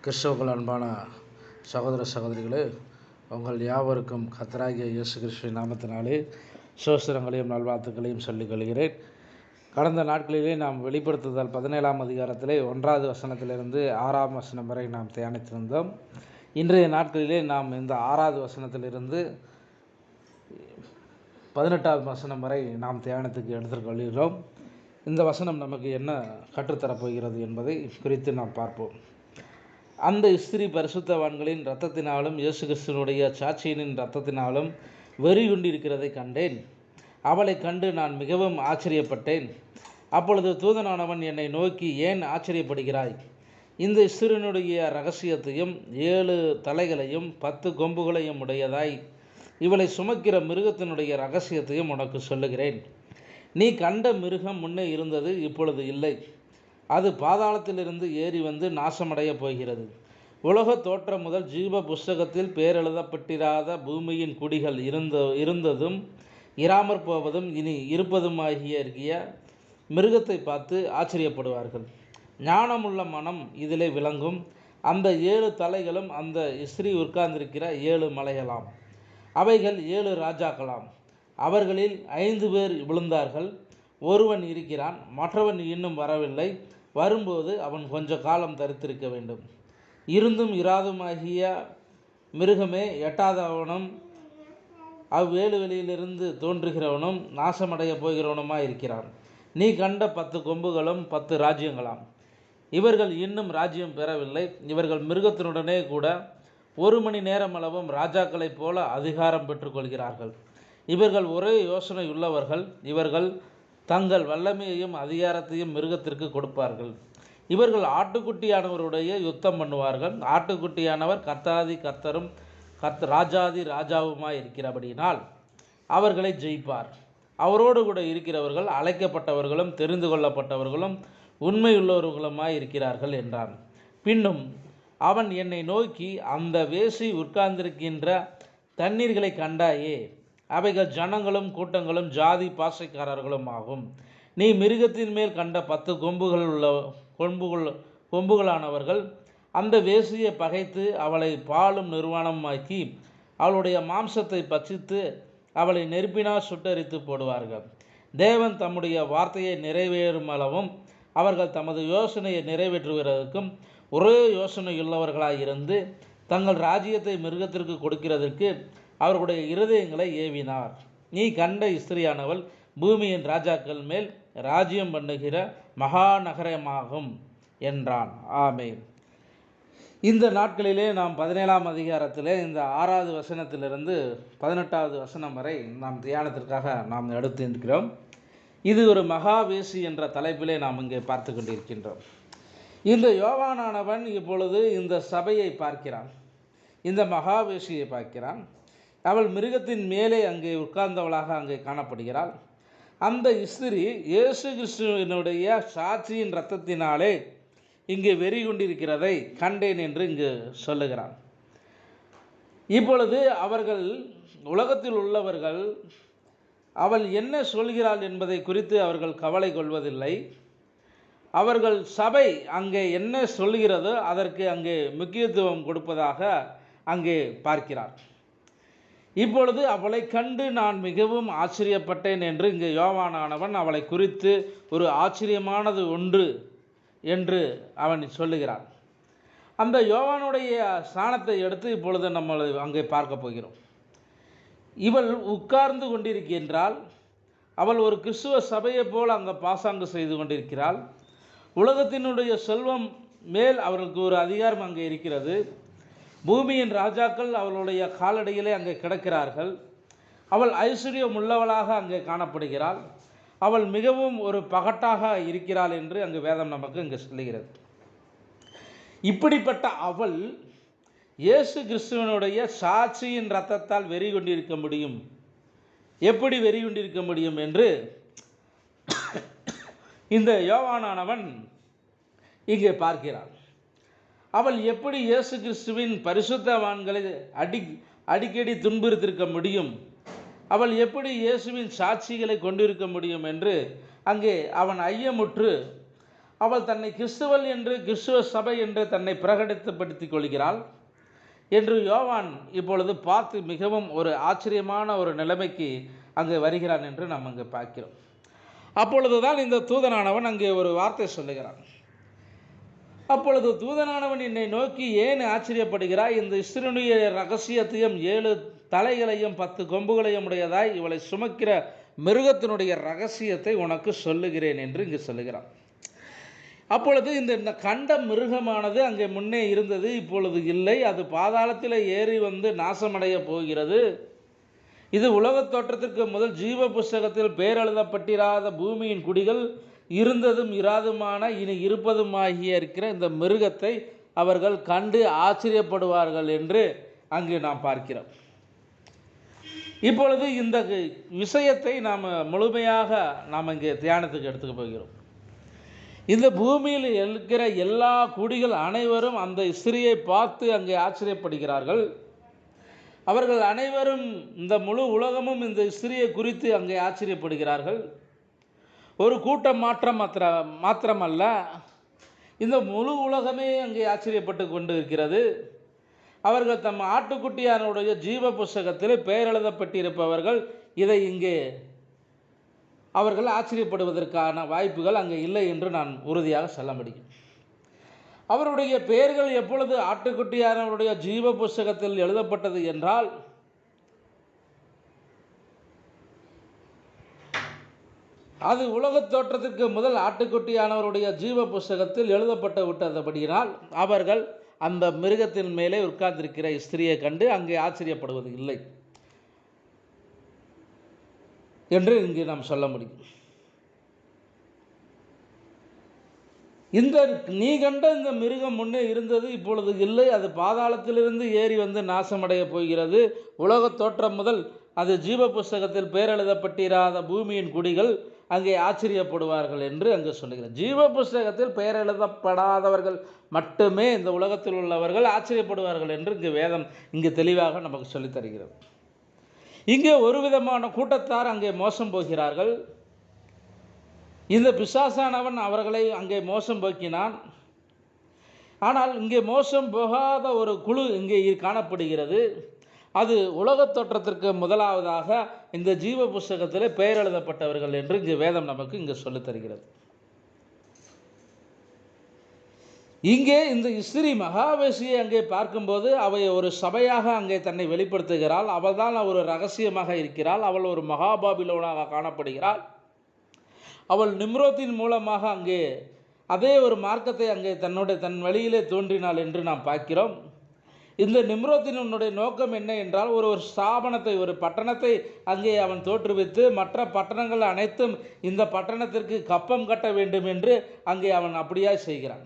கிறிஸ்துவுக்குள் அன்பான சகோதர சகோதரிகளே, உங்கள் யாவருக்கும் கர்த்தராகிய இயேசு கிறிஸ்துவின் நாமத்தினாலே சோஸ்திரங்களையும் நல்வாழ்த்துக்களையும் சொல்லிக் கொள்கிறேன். கடந்த நாட்களிலே நாம் வெளிப்படுத்துதல் 17ஆம் அதிகாரத்திலே 1வது வசனத்திலிருந்து 6ஆம் வசனம் வரை நாம் தியானித்திருந்தோம். இன்றைய நாட்களிலே நாம் இந்த 6வது வசனத்திலிருந்து 18வது வசனம் வரை நாம் தியானத்துக்கு எடுத்துக்கொள்கிறோம். இந்த வசனம் நமக்கு என்ன கற்றுத்தரப்போகிறது என்பதை குறித்து நாம் பார்ப்போம். அந்த ஸ்திரீ பரிசுத்தவான்களின் இரத்தத்தினாலும் இயேசு கிறிஸ்துவினுடைய சாட்சியினின் இரத்தத்தினாலும் வெறி கொண்டிருக்கிறதை கண்டேன். அவளை கண்டு நான் மிகவும் ஆச்சரியப்பட்டேன். அப்பொழுது தூதனானவன் என்னை நோக்கி, ஏன் ஆச்சரியப்படுகிறாய்? இந்த ஸ்திரீனுடைய இரகசியத்தையும் 7 தலைகளையும் 10 கொம்புகளையும் உடையதாய் இவளை சுமக்கிற மிருகத்தினுடைய இரகசியத்தையும் உனக்கு சொல்லுகிறேன். நீ கண்ட மிருகம் முன்னே இருந்தது, இப்பொழுது இல்லை. அது பாதாளத்திலிருந்து ஏறி வந்து நாசமடைய போகிறது. உலக தோற்றம் முதல் ஜீவ புஸ்தகத்தில் பேரெழுதப்பட்டிராத பூமியின் குடிகள் இருந்ததும் இராமற் போவதும் இனி இருப்பதுமாகிய மிருகத்தை பார்த்து ஆச்சரியப்படுவார்கள். ஞானமுள்ள மனம் இதிலே விளங்கும். அந்த 7 தலைகளும் அந்த ஸ்திரீ உட்கார்ந்திருக்கிற 7 மலைகளாம். அவைகள் 7 ராஜாக்களாம். அவர்களில் 5 பேர் விழுந்தார்கள். ஒருவன் இருக்கிறான், மற்றவன் இன்னும் வரவில்லை. வரும்போது அவன் கொஞ்ச காலம் தரித்திருக்க வேண்டும். இருந்தும் இராதுமாகிய மிருகமே எட்டாதவனும் அவ்வேலுவெளியிலிருந்து தோன்றுகிறவனும் நாசமடைய போகிறவனுமாய் இருக்கிறான். நீ கண்ட 10 கொம்புகளும் 10 ராஜ்யங்களாம். இவர்கள் இன்னும் ராஜ்யம் பெறவில்லை. இவர்கள் மிருகத்தினுடனே கூட 1 மணி நேரம் அளவும் ராஜாக்களைப் போல அதிகாரம் பெற்றுக்கொள்கிறார்கள். இவர்கள் ஒரே யோசனை உள்ளவர்கள். இவர்கள் தங்கள் வல்லமையையும் அதிகாரத்தையும் மிருகத்திற்கு கொடுப்பார்கள். இவர்கள் ஆட்டுக்குட்டியானவருடைய யுத்தம் பண்ணுவார்கள். ஆட்டுக்குட்டியானவர் கர்த்தாதி கர்த்தரும் ராஜாதி ராஜாவுமாய் இருக்கிறபடியினால் அவர்களை ஜெயிப்பார். அவரோடு கூட இருக்கிறவர்கள் அழைக்கப்பட்டவர்களும் தெரிந்து கொள்ளப்பட்டவர்களும் உண்மையுள்ளவர்களுமாய் இருக்கிறார்கள் என்றான். பின்னும் அவன் என்னை நோக்கி, அந்த வேசி உட்கார்ந்திருக்கின்ற தண்ணீர்களை கண்டாயே? அவைகள் ஜனங்களும் கூட்டங்களும் ஜாதி பாசைக்காரர்களும் ஆகும். நீ மிருகத்தின் மேல் கண்ட 10 கொம்புகளானவர்கள் அந்த வேசியை பகைத்து அவளை பாலும் நிர்வாணமாக்கி அவளுடைய மாம்சத்தை பட்சித்து அவளை நெருப்பினால் சுட்டரித்து போடுவார்கள். தேவன் தம்முடைய வார்த்தையை நிறைவேறும் அளவும் அவர்கள் தமது யோசனையை நிறைவேற்றுவதற்கும் ஒரே யோசனையுள்ளவர்களாய் இருந்து தங்கள் ராஜ்யத்தை மிருகத்திற்கு கொடுக்கிறதற்கு அவர்களுடைய இருதயங்களை ஏவினார். நீ கண்ட ஸ்திரியானவள் பூமியின் ராஜாக்கள் மேல் ராஜ்யம் பண்ணுகிற மகாநகரமாகும் என்றான். ஆமென். இந்த நாட்களிலே நாம் 17ஆம் அதிகாரத்திலே இந்த 6வது வசனத்திலிருந்து 18வது வசனம் வரை நாம் தியானத்திற்காக நாம் எடுத்திருக்கிறோம். இது ஒரு மகாவேசி என்ற தலைப்பிலே நாம் இங்கே பார்த்து கொண்டிருக்கின்றோம். இந்த யோவானானவன் இப்பொழுது இந்த சபையை பார்க்கிறான். இந்த மகாவேசியை பார்க்கிறான். அவள் மிருகத்தின் மேலே அங்கே உட்கார்ந்தவளாக அங்கே காணப்படுகிறாள். அந்த ஸ்திரீ இயேசு கிறிஸ்துவினுடைய சாட்சியின் இரத்தத்தினாலே இங்கே வெறி கொண்டிருக்கிறதை கண்டேன் என்று இங்கு சொல்லுகிறான். இப்பொழுது அவர்கள் உலகத்தில் உள்ளவர்கள் அவள் என்ன சொல்கிறாள் என்பதை குறித்து அவர்கள் கவலை கொள்வதில்லை. அவர்கள் சபை அங்கே என்ன சொல்கிறதோ அதற்கு அங்கே முக்கியத்துவம் கொடுப்பதாக அங்கே பார்க்கிறார். இப்பொழுது அவளை கண்டு நான் மிகவும் ஆச்சரியப்பட்டேன் என்று இங்கே யோவானானவன் அவளை குறித்து ஒரு ஆச்சரியமானது ஒன்று என்று அவன் சொல்லுகிறான். அந்த யோவானுடைய ஸ்தானத்தை எடுத்து இப்பொழுது நம்ம அங்கே பார்க்க போகிறோம். இவள் உட்கார்ந்து கொண்டிருக்கின்றாள். அவள் ஒரு கிறிஸ்துவ சபையை போல் அங்கே பாசாங்கு செய்து கொண்டிருக்கிறாள். உலகத்தினுடைய செல்வம் மேல் அவர்களுக்கு ஒரு அதிகாரம் அங்கே இருக்கிறது. பூமியின் ராஜாக்கள் அவளுடைய காலடியிலே அங்கே கிடக்கிறார்கள். அவள் ஐஸ்வர்யம் உள்ளவளாக அங்கே காணப்படுகிறாள். அவள் மிகவும் ஒரு பகட்டாக இருக்கிறாள் என்று அங்கு வேதம் நமக்கு இங்கே சொல்லுகிறது. இப்படிப்பட்ட அவள் இயேசு கிறிஸ்துவனுடைய சாட்சியின் இரத்தத்தால் வெறி கொண்டிருக்க முடியும். எப்படி வெறி கொண்டிருக்க முடியும் என்று இந்த யோவானானவன் இங்கே பார்க்கிறான். அவள் எப்படி இயேசு கிறிஸ்துவின் பரிசுத்தவான்களை அடிக்கடி துன்புறுத்திருக்க முடியும்? அவள் எப்படி இயேசுவின் சாட்சிகளை கொண்டிருக்க முடியும் என்று அங்கே அவன் ஐயமுற்று அவள் தன்னை கிறிஸ்துவள் என்று, கிறிஸ்துவ சபை என்று தன்னை பிரகடித்தப்படுத்திக் கொள்கிறாள் என்று யோவான் இப்பொழுது பார்த்து மிகவும் ஒரு ஆச்சரியமான ஒரு நிலைமைக்கு அங்கே வருகிறான் என்று நாம் அங்கே பார்க்கிறோம். அப்பொழுதுதான் இந்த தூதனானவன் அங்கே ஒரு வார்த்தை சொல்லுகிறான். அப்பொழுது தூதனானவன் என்னை நோக்கி, ஏன் ஆச்சரியப்படுகிறாய்? இந்த இஸ்ரவேலுடைய ரகசியத்தையும் 7 தலைகளையும் 10 கொம்புகளையும் உடையதாய் இவளை சுமக்கிற மிருகத்தினுடைய ரகசியத்தை உனக்கு சொல்லுகிறேன் என்று இங்கு சொல்லுகிறான். அப்பொழுது இந்த கண்ட மிருகமானது அங்கே முன்னே இருந்தது, இப்பொழுது இல்லை. அது பாதாளத்தில் ஏறி வந்து நாசமடைய போகிறது. இது உலகத் தோற்றத்திற்கு முதல் ஜீவ புஸ்தகத்தில் பேரெழுதப்பட்டிராத பூமியின் குடிகள், இருந்ததும் இராதுமான இனி இருப்பதுமாகிய இருக்கிற இந்த மிருகத்தை அவர்கள் கண்டு ஆச்சரியப்படுவார்கள் என்று அங்கு நாம் பார்க்கிறோம். இப்பொழுது இந்த விஷயத்தை நாம் முழுமையாக நாம் இங்கே தியானத்துக்கு எடுத்துக்க போகிறோம். இந்த பூமியில் இருக்கிற எல்லா குடிகள் அனைவரும் அந்த ஸ்திரியை பார்த்து அங்கே ஆச்சரியப்படுகிறார்கள். அவர்கள் அனைவரும், இந்த முழு உலகமும் இந்த ஸ்திரியை குறித்து அங்கே ஆச்சரியப்படுகிறார்கள். ஒரு கூட்டம் மாத்திரமல்ல, இந்த முழு உலகமே அங்கே ஆச்சரியப்பட்டு கொண்டு இருக்கிறது. அவர்கள் தம் ஆட்டுக்குட்டியானுடைய ஜீவ புஸ்தகத்தில் பெயர் எழுதப்பட்டிருப்பவர்கள் இதை இங்கே அவர்கள் ஆச்சரியப்படுவதற்கான வாய்ப்புகள் அங்கே இல்லை என்று நான் உறுதியாக சொல்ல முடியும். அவருடைய பெயர்கள் எப்பொழுது ஆட்டுக்குட்டியானவருடைய ஜீவ புஸ்தகத்தில் எழுதப்பட்டது என்றால், அது உலகத் தோற்றத்திற்கு முதல் ஆட்டுக்குட்டியானவருடைய ஜீவ புஸ்தகத்தில் எழுதப்பட்டு விட்டபடியினால் அவர்கள் அந்த மிருகத்தின் மேலே உட்கார்ந்திருக்கிற ஸ்திரியை கண்டு அங்கே ஆச்சரியப்படுவது இல்லை என்று இங்கு நாம் சொல்ல முடியும். நீ கண்ட இந்த மிருகம் முன்னே இருந்தது, இப்பொழுது இல்லை. அது பாதாளத்திலிருந்து ஏறி வந்து நாசமடைய போகிறது. உலகத் தோற்றம் முதல் அது ஜீவ புஸ்தகத்தில் பெயரெழுதப்பட்டிராத பூமியின் குடிகள் அங்கே ஆச்சரியப்படுவார்கள் என்று அங்கு சொல்லுகிறார். ஜீவ புஸ்தகத்தில் பெயர் எழுதப்படாதவர்கள் மட்டுமே இந்த உலகத்தில் உள்ளவர்கள் ஆச்சரியப்படுவார்கள் என்று இங்கு வேதம் இங்கு தெளிவாக நமக்கு சொல்லித் தருகிறது. இங்கே ஒரு விதமான கூட்டத்தார் அங்கே மோசம் போகிறார்கள். இந்த பிசாசானவன் அவர்களை அங்கே மோசம் போக்கினான். ஆனால் இங்கே மோசம் போகாத ஒரு குழு இங்கே காணப்படுகிறது. அது உலகத் தோற்றத்திற்கு முதலாவதாக இந்த ஜீவ புஸ்தகத்தில் பெயர் எழுதப்பட்டவர்கள் என்று இங்கே வேதம் நமக்கு இங்கே சொல்லித் தருகிறது. இங்கே இந்த ஸ்திரீ மகாவேசியை அங்கே பார்க்கும்போது அவை ஒரு சபையாக அங்கே தன்னை வெளிப்படுத்துகிறாள். அவள் தான் ஒரு ரகசியமாக இருக்கிறாள். அவள் ஒரு மகாபாபிலோனாக காணப்படுகிறாள். அவள் நிம்ரோத்தின் மூலமாக அங்கே அதே ஒரு மார்க்கத்தை அங்கே தன் வழியிலே தோன்றினாள் என்று நாம் பார்க்கிறோம். இந்த நிம்ரோத்தினுடைய நோக்கம் என்ன என்றால், ஒரு ஸ்தாபனத்தை, ஒரு பட்டணத்தை அங்கே அவன் தோற்றுவித்து மற்ற பட்டணங்கள் அனைத்தும் இந்த பட்டணத்திற்கு கப்பம் கட்ட வேண்டும் என்று அங்கே அவன் அப்படியே செய்கிறான்.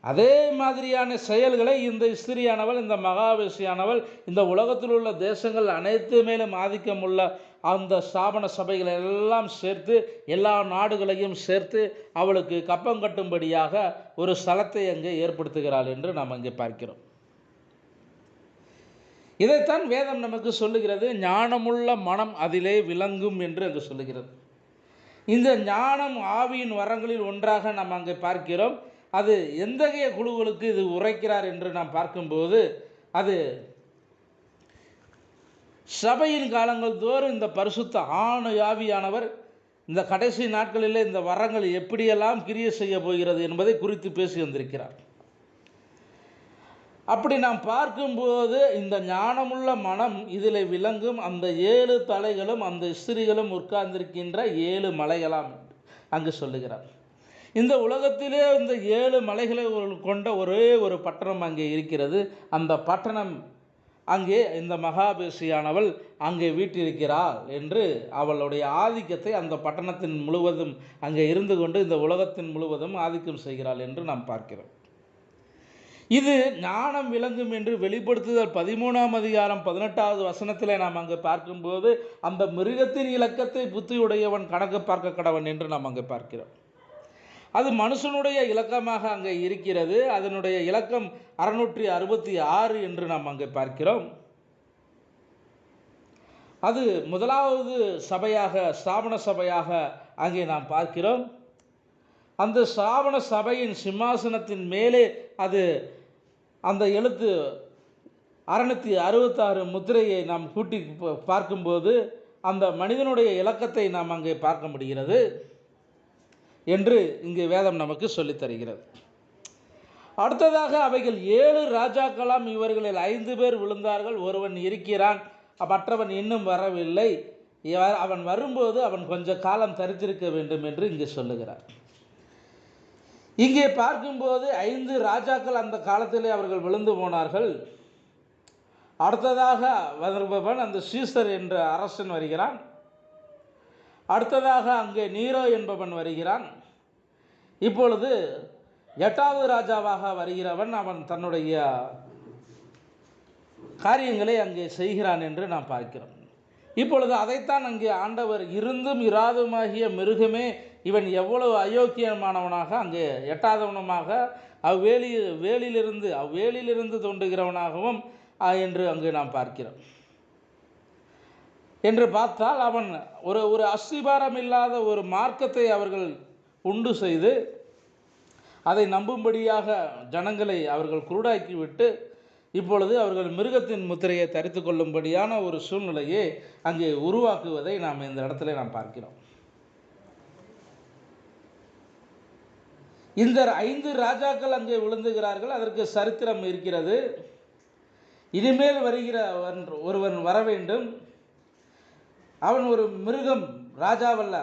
அதே மாதிரியான செயல்களை இந்த ஸ்திரியானவள், இந்த மகாவேசியானவள் இந்த உலகத்தில் உள்ள தேசங்கள் அனைத்து மேலும் ஆதிக்கம் உள்ள அந்த ஸ்தாபன சபைகளை எல்லாம் சேர்த்து, எல்லா நாடுகளையும் சேர்த்து அவளுக்கு கப்பம் கட்டும்படியாக ஒரு ஸ்தலத்தை அங்கே ஏற்படுத்துகிறாள் என்று நாம் அங்கே பார்க்கிறோம். இதைத்தான் வேதம் நமக்கு சொல்லுகிறது. ஞானமுள்ள மனம் அதிலே விளங்கும் என்று அங்கு சொல்லுகிறது. இந்த ஞானம் ஆவியின் வரங்களில் ஒன்றாக நாம் அங்கே பார்க்கிறோம். அது எந்தகைய குழுக்களுக்கு இது உரைக்கிறார் என்று நாம் பார்க்கும்போது, அது சபையின் காலங்கள் தோறும் இந்த பரிசுத்த ஆவியானவர் இந்த கடைசி நாட்களில் இந்த வரங்கள் எப்படியெல்லாம் கிரியை செய்ய போகிறது என்பதை குறித்து பேசி வந்திருக்கிறார். அப்படி நாம் பார்க்கும்போது இந்த ஞானமுள்ள மனம் இதில் விளங்கும். அந்த 7 தலைகளும் அந்த ஸ்திரீகளும் உட்கார்ந்திருக்கின்ற 7 மலைகளாம் அங்கு சொல்லுகிறார். இந்த உலகத்திலே இந்த 7 மலைகளை கொண்ட ஒரே ஒரு பட்டணம் அங்கே இருக்கிறது. அந்த பட்டணம் அங்கே இந்த மகாபேசியானவள் அங்கே வீட்டிருக்கிறாள் என்று அவளுடைய ஆதிக்கத்தை அந்த பட்டணத்தின் முழுவதும் அங்கே இருந்து கொண்டு இந்த உலகத்தின் முழுவதும் ஆதிக்கம் செய்கிறாள் என்று நாம் பார்க்கிறோம். இது ஞானம் விளங்கும் என்று வெளிப்படுத்துதல் 13ஆம் அதிகாரம் 18வது வசனத்தில் நாம் அங்கே பார்க்கும்போது, அந்த மிருகத்தின் இலக்கத்தை புத்தியுடையவன் கணக்கு பார்க்க கடவன் என்று நாம் அங்கே பார்க்கிறோம். அது மனுஷனுடைய இலக்கமாக அங்கே இருக்கிறது. அதனுடைய இலக்கம் 666 என்று நாம் அங்கே பார்க்கிறோம். அது முதலாவது சபையாக, ஸ்தாபன சபையாக அங்கே நாம் பார்க்கிறோம். அந்த ஸ்தாபன சபையின் சிம்மாசனத்தின் மேலே அது அந்த எழுத்து 666 முத்திரையை நாம் கூட்டி பார்க்கும்போது அந்த மனிதனுடைய இலக்கத்தை நாம் அங்கே பார்க்க முடிகிறது என்று இங்கே வேதம் நமக்கு சொல்லித் தருகிறது. அடுத்ததாக அவைகள் 7 ராஜாக்களாம், இவர்களில் 5 பேர் விழுந்தார்கள், ஒருவன் இருக்கிறான், மற்றவன் இன்னும் வரவில்லை, அவன் வரும்போது அவன் கொஞ்ச காலம் தரித்திருக்க வேண்டும் என்று இங்கே சொல்லுகிறார். இங்கே பார்க்கும்போது 5 ராஜாக்கள் அந்த காலத்திலே அவர்கள் விழுந்து போனார்கள். அடுத்ததாக வருபவன் அந்த சீசர் என்ற அரசன் வருகிறான். அடுத்ததாக அங்கே நீரோ என்பவன் வருகிறான். இப்பொழுது 8வது ராஜாவாக வருகிறவன் அவன் தன்னுடைய காரியங்களை அங்கே செய்கிறான் என்று நாம் பார்க்கிறோம். இப்பொழுது அதைத்தான் அங்கே ஆண்டவர் இருந்தும் இராதுமாகிய மிருகமே, இவன் எவ்வளவு அயோக்கியமானவனாக அங்கே 8வதுவனமாக அவ்வேலிலிருந்து தோன்றுகிறவனாகவும் என்று அங்கு நாம் பார்க்கிறோம். என்று பார்த்தால் அவன் ஒரு அஸ்திபாரம் இல்லாத ஒரு மார்க்கத்தை அவர்கள் உண்டு செய்து அதை நம்பும்படியாக ஜனங்களை அவர்கள் குருடாக்கிவிட்டு இப்பொழுது அவர்கள் மிருகத்தின் முத்திரையை தரித்து கொள்ளும்படியான ஒரு சூழ்நிலையை அங்கே உருவாக்குவதை நாம் இந்த இடத்துல நாம் பார்க்கிறோம். இந்த 5 ராஜாக்கள் அங்கே விழுந்துகிறார்கள். அதற்கு சரித்திரம் இருக்கிறது. இனிமேல் வருகிற ஒருவன் வர வேண்டும். அவன் ஒரு மிருகம், ராஜாவல்ல.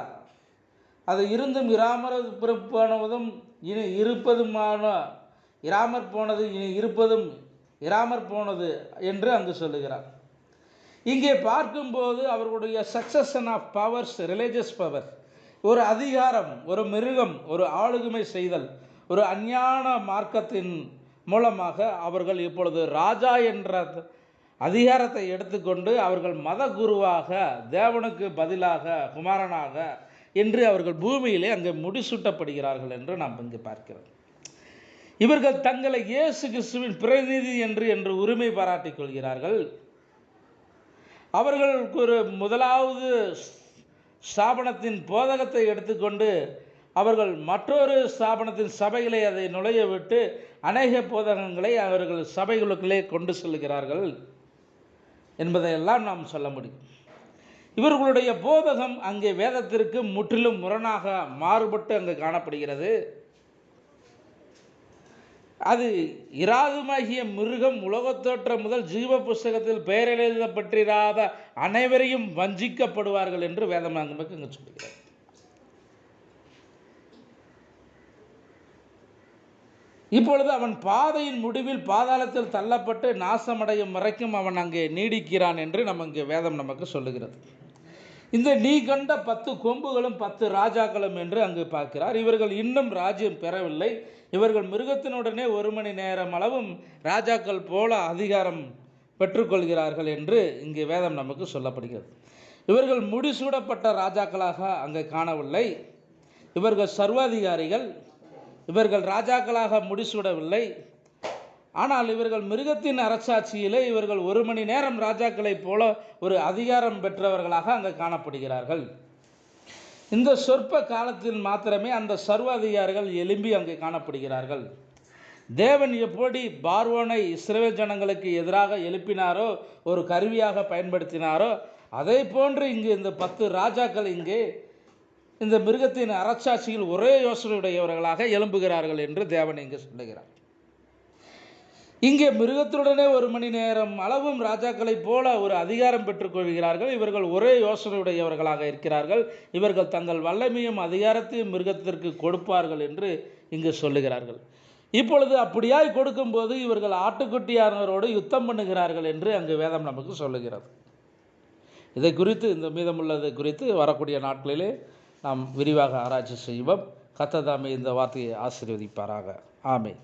அது இருந்தும் இராமற்போனதும் இனி இருப்பதுமான, இராமற் போனது இனி இருப்பதும் இராமற் போனது என்று அங்கு சொல்லுகிறார். இங்கே பார்க்கும்போது அவர்களுடைய succession of powers, religious power, ஒரு அதிகாரம், ஒரு மிருகம், ஒரு ஆளுமை செய்தல், ஒரு அஞ்ஞான மார்க்கத்தின் மூலமாக அவர்கள் இப்பொழுது ராஜா என்ற அதிகாரத்தை எடுத்துக்கொண்டு அவர்கள் மத குருவாக, தேவனுக்கு பதிலாக குமாரனாக என்று அவர்கள் பூமியிலே அங்கே முடிசூட்டப்படுகிறார்கள் என்று நாம் இங்கு பார்க்கிறோம். இவர்கள் தங்களை இயேசு கிறிஸ்துவின் பிரதிநிதி என்று உரிமை பாராட்டிக் கொள்கிறார்கள். அவர்கள் ஒரு முதலாவது ஸ்தாபனத்தின் போதகத்தை எடுத்துக்கொண்டு அவர்கள் மற்றொரு ஸ்தாபனத்தின் சபைகளை அதை நுழைய விட்டு அநேக போதகங்களை அவர்கள் சபைகளுக்குள்ளே கொண்டு செல்கிறார்கள் என்பதையெல்லாம் நாம் சொல்ல முடியும். இவர்களுடைய போதகம் அங்கே வேதத்திற்கு முற்றிலும் முரணாக மாறுபட்டு அங்கு காணப்படுகிறது. அது இராதுமாகிய மிருகம் உலகத்தோற்றம் முதல் ஜீவ புஸ்தகத்தில் பெயர் எழுதப்பட்டிராத அனைவரையும் வஞ்சிக்கப்படுவார்கள் என்று வேதம் நமக்கு இங்கு சொல்லுகிறது. இப்பொழுது அவன் பாதையின் முடிவில் பாதாளத்தில் தள்ளப்பட்டு நாசமடையும் வரைக்கும் அவன் அங்கே நீடிக்கிறான் என்று இங்கே வேதம் நமக்கு சொல்லுகிறது. இந்த நீ கண்ட 10 கொம்புகளும் 10 ராஜாக்களும் என்று அங்கு பார்க்கிறார். இவர்கள் இன்னும் ராஜ்யம் பெறவில்லை. இவர்கள் மிருகத்தினுடனே 1 மணி நேரம் அளவும் ராஜாக்கள் போல அதிகாரம் பெற்றுக்கொள்கிறார்கள் என்று இங்கே வேதம் நமக்கு சொல்லப்படுகிறது. இவர்கள் முடிசூடப்பட்ட ராஜாக்களாக அங்கே காணவில்லை. இவர்கள் சர்வாதிகாரிகள். இவர்கள் ராஜாக்களாக முடிசூடவில்லை. ஆனால் இவர்கள் மிருகத்தின் அரசாட்சியிலே இவர்கள் 1 மணி நேரம் ராஜாக்களைப் போல ஒரு அதிகாரம் பெற்றவர்களாக அங்கே காணப்படுகிறார்கள். இந்த சொற்ப காலத்தில் மாத்திரமே அந்த சர்வாதிகாரிகள் எழும்பி அங்கே காணப்படுகிறார்கள். தேவன் எப்படி பார்வோனை இஸ்ரவேல் ஜனங்களுக்கு எதிராக எழுப்பினாரோ, ஒரு கருவியாக பயன்படுத்தினாரோ, அதை போன்று இங்கு இந்த 10 ராஜாக்கள் இங்கே இந்த மிருகத்தின் அரசாட்சியில் ஒரே யோசனையுடையவர்களாக எழும்புகிறார்கள் என்று தேவன் இங்கு சொல்லுகிறார். இங்கே மிருகத்துடனே 1 மணி நேரம் அளவும் ராஜாக்களைப் போல ஒரு அதிகாரம் பெற்றுக்கொள்கிறார்கள். இவர்கள் ஒரே யோசனையுடையவர்களாக இருக்கிறார்கள். இவர்கள் தங்கள் வல்லமையும் அதிகாரத்தையும் மிருகத்திற்கு கொடுப்பார்கள் என்று இங்கு சொல்லுகிறார்கள். இப்பொழுது அப்படியாய் கொடுக்கும்போது இவர்கள் ஆட்டுக்குட்டியானவரோடு யுத்தம் பண்ணுகிறார்கள் என்று அங்கு வேதம் நமக்கு சொல்லுகிறது. இதை குறித்து, இந்த மீதமுள்ளதை குறித்து வரக்கூடிய நாட்களிலே நாம் விரிவாக ஆராய்ச்சி செய்வோம். கர்த்தர் தாமே இந்த வார்த்தையை ஆசீர்வதிப்பாராக. ஆமென்.